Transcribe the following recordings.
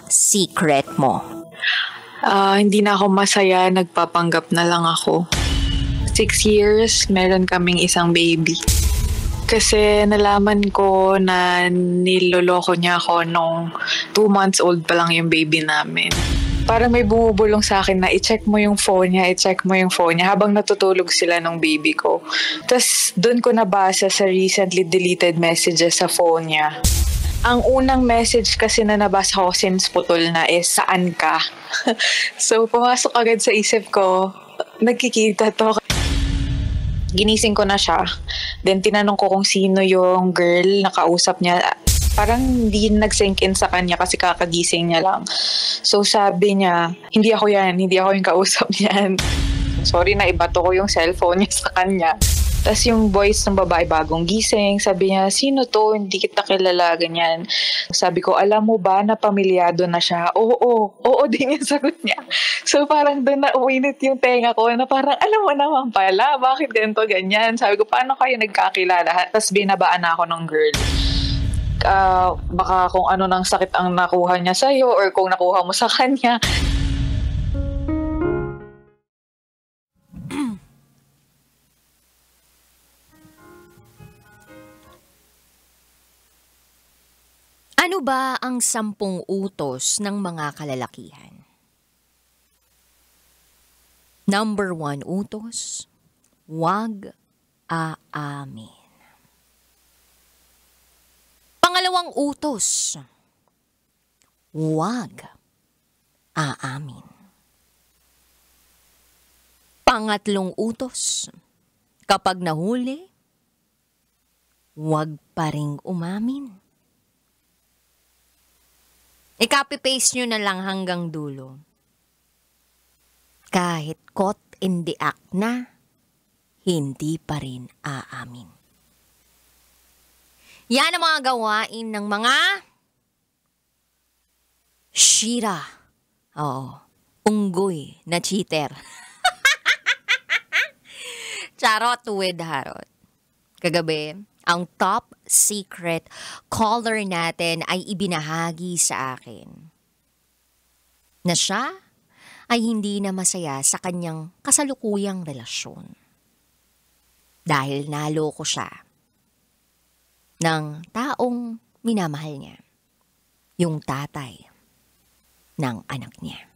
secret mo? Hindi na ako masaya, nagpapanggap na lang ako. 6 years, meron kaming isang baby. Kasi nalaman ko na niloloko niya ako nung 2 months old pa lang yung baby namin. Parang may bumubulong sa akin na i-check mo yung phone niya, i-check mo yung phone niya habang natutulog sila ng baby ko. Tapos doon ko nabasa sa recently deleted messages sa phone niya. Ang unang message kasi na nabasa ko since putol na is, saan ka? So pumasok agad sa isip ko, nagkikita to. Ginising ko na siya. Then tinanong ko kung sino yung girl na kausap niya. Parang hindi nag-sink in sa kanya kasi kakagising niya lang. So sabi niya, hindi ako yan, hindi ako yung kausap niyan. Sorry na ibato ko yung cellphone niya sa kanya. Tapos yung voice ng babae bagong gising, sabi niya, sino to? Hindi kita kilala, ganyan. Sabi ko, alam mo ba na pamilyado na siya? Oo din yung sagot niya. So parang doon na uwinit yung tenga ko na parang, alam mo naman pala, bakit ganito, ganyan? Sabi ko, paano kayo nagkakilala? Tapos binabaan na ako ng girl. Baka kung ano ng sakit ang nakuha niya sa'yo or kung nakuha mo sa kanya. Ano ba ang 10 utos ng mga kalalakihan? Number 1 utos, huwag aamin. Pangalawang utos, huwag aamin. Pangatlong utos, kapag nahuli, huwag pa ring umamin. I-copy-paste nyo na lang hanggang dulo. Kahit caught in the act na, hindi pa rin aamin. Yan ang mga gawain ng mga shira. Oo, unggoy na cheater. Charot with harot. Kagabi, ang top secret caller natin ay ibinahagi sa akin na siya ay hindi na masaya sa kanyang kasalukuyang relasyon. Dahil naloko siya ng taong minamahal niya, yung tatay ng anak niya.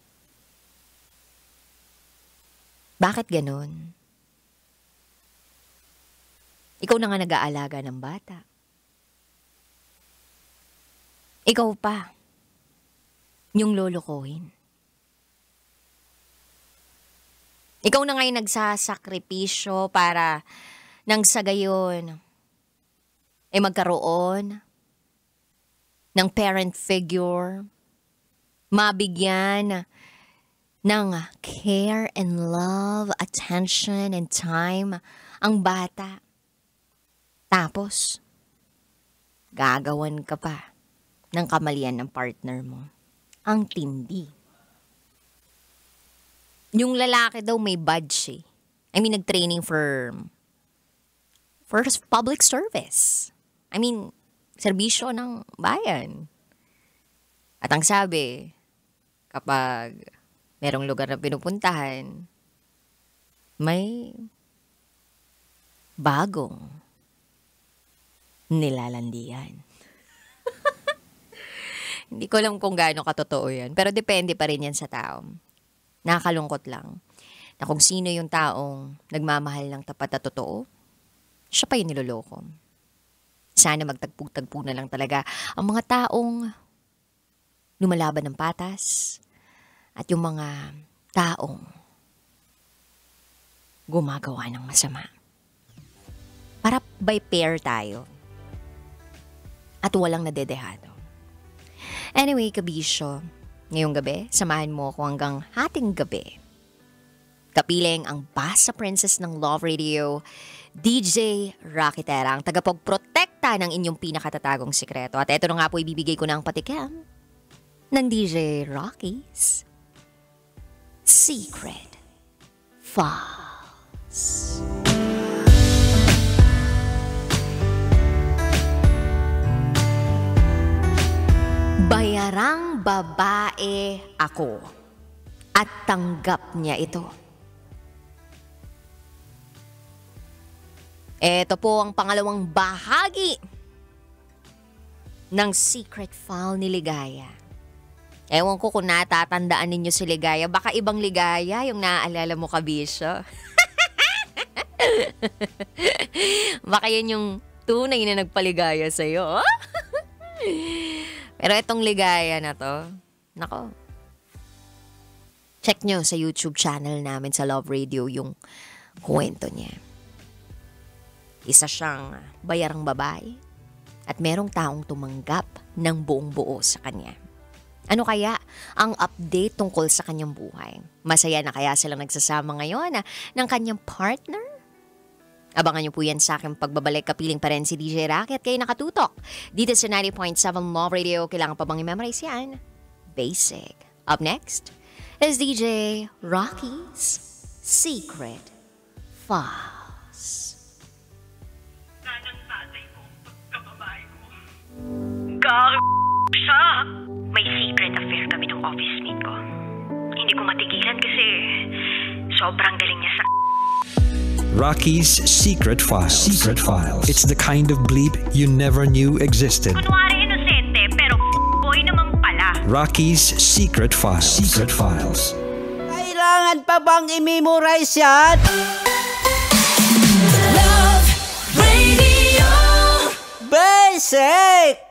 Bakit ganun? Ikaw na nga nag-aalaga ng bata. Ikaw pa, yung lolokohin. Ikaw na ngayon nagsasakripisyo para nang sa gayon ay magkaroon ng parent figure, mabigyan ng care and love, attention and time ang bata. Tapos, gagawan ka pa ng kamalian ng partner mo. Ang tindi. Yung lalaki daw may badge eh. I mean, nag-training for public service. I mean, serbisyo ng bayan. At ang sabi, kapag merong lugar na pinupuntahan, may bagong nilalandian. Hindi ko alam kung gaano katotoo yan. Pero depende pa rin yan sa tao. Nakakalungkot lang na kung sino yung taong nagmamahal ng tapat na totoo, siya pa yung niloloko. Sana magtagpo-tagpo na lang talaga ang mga taong lumalaban ng patas at yung mga taong gumagawa ng masama. Para by pair tayo. At walang nadedehado. Anyway, kabisyo, ngayong gabi, samahan mo ako hanggang hating gabi. Kapiling ang Basta Princess ng Love Radio, DJ Rocky Terra, ang tagapagprotekta ng inyong pinakatatagong sikreto. At eto na nga po, ibibigay ko na ang patikim ng DJ Rocky's Secret Files. Bayarang babae ako at tanggap niya ito. Ito po ang pangalawang bahagi ng secret file ni Ligaya. Ewan ko kung natatandaan ninyo si Ligaya. Baka ibang Ligaya yung naaalala mo, kabisyo. Baka yun yung tunay na nagpaligaya sa'yo. Pero itong Ligaya na to, nako, check nyo sa YouTube channel namin sa Love Radio yung kwento niya. Isa siyang bayarang babae at merong taong tumanggap ng buong buo sa kanya. Ano kaya ang update tungkol sa kanyang buhay? Masaya na kaya silang nagsasama ngayon ng kanyang partner? Abangan niyo po yan sa aking pagbabalik. Kapiling pa rin si DJ Rocky at kayo nakatutok dito sa 90.7 Love Radio. Kailangan pa bang i-memorize yan? Basic. Up next is DJ Rocky's Secret Files. Siya. May secret affair kami ng office mate ko. Hindi ko matigilan kasi sobrang galing niya sa... Rocky's Secret Files. Secret Files. It's the kind of bleep you never knew existed. Kunwari inosente pero boy naman pala. Rocky's Secret Files. Secret Files. Kailangan pa bang i-memorize yan? Love Radio. Basic!